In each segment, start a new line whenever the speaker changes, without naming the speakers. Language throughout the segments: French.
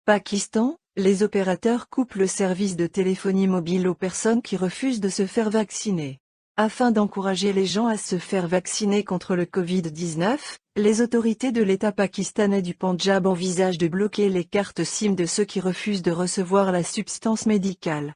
Pakistan, les opérateurs coupent le service de téléphonie mobile aux personnes qui refusent de se faire vacciner. Afin d'encourager les gens à se faire vacciner contre le Covid-19, les autorités de l'État pakistanais du Pendjab envisagent de bloquer les cartes SIM de ceux qui refusent de recevoir la substance médicale.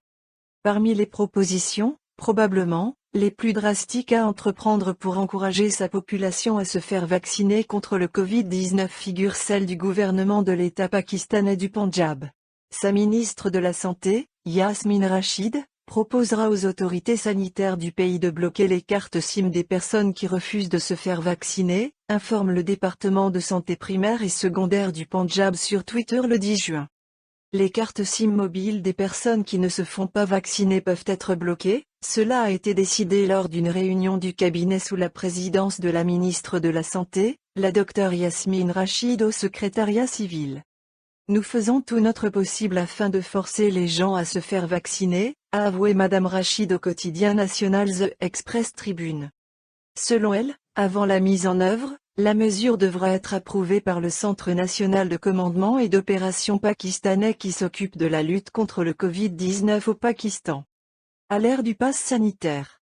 Parmi les propositions, probablement, les plus drastiques à entreprendre pour encourager sa population à se faire vacciner contre le Covid-19 figure celle du gouvernement de l'État pakistanais du Pendjab. Sa ministre de la Santé, Yasmin Rashid, proposera aux autorités sanitaires du pays de bloquer les cartes SIM des personnes qui refusent de se faire vacciner, informe le département de santé primaire et secondaire du Pendjab sur Twitter le 10 juin. Les cartes SIM mobiles des personnes qui ne se font pas vacciner peuvent être bloquées. Cela a été décidé lors d'une réunion du cabinet sous la présidence de la ministre de la Santé, la Dr Yasmin Rashid au secrétariat civil. Nous faisons tout notre possible afin de forcer les gens à se faire vacciner, a avoué Madame Rashid au quotidien national The Express Tribune. Selon elle, avant la mise en œuvre, la mesure devra être approuvée par le Centre national de commandement et d'opération pakistanais qui s'occupe de la lutte contre le Covid-19 au Pakistan. À l'ère du pass sanitaire.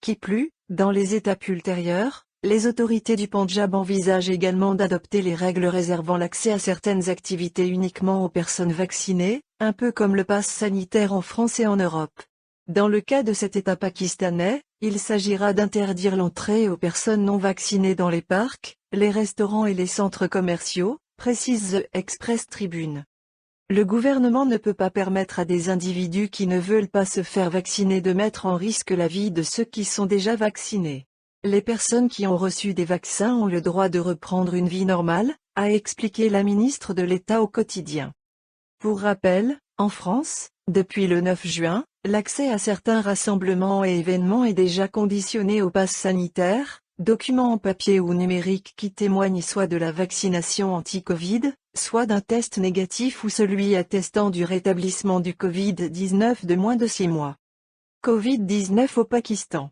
Qui plus, dans les étapes ultérieures, les autorités du Pendjab envisagent également d'adopter les règles réservant l'accès à certaines activités uniquement aux personnes vaccinées, un peu comme le pass sanitaire en France et en Europe. Dans le cas de cet État pakistanais, il s'agira d'interdire l'entrée aux personnes non vaccinées dans les parcs, les restaurants et les centres commerciaux, précise The Express Tribune. Le gouvernement ne peut pas permettre à des individus qui ne veulent pas se faire vacciner de mettre en risque la vie de ceux qui sont déjà vaccinés. Les personnes qui ont reçu des vaccins ont le droit de reprendre une vie normale, a expliqué la ministre de l'État au quotidien. Pour rappel, en France, depuis le 9 juin, l'accès à certains rassemblements et événements est déjà conditionné au pass sanitaire, document en papier ou numérique qui témoigne soit de la vaccination anti-Covid, soit d'un test négatif ou celui attestant du rétablissement du Covid-19 de moins de 6 mois. Covid-19 au Pakistan.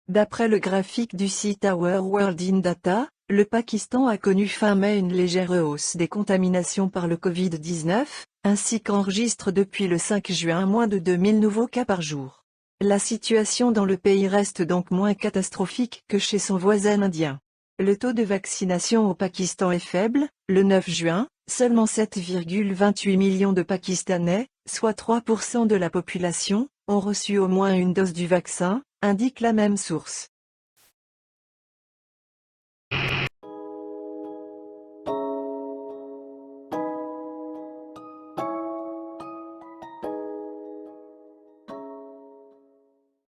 D'après le graphique du site Our World in Data, le Pakistan a connu fin mai une légère hausse des contaminations par le Covid-19, ainsi qu'enregistre depuis le 5 juin moins de 2000 nouveaux cas par jour. La situation dans le pays reste donc moins catastrophique que chez son voisin indien. Le taux de vaccination au Pakistan est faible. Le 9 juin, seulement 7,28 millions de Pakistanais, soit 3% de la population, ont reçu au moins une dose du vaccin, indique la même source.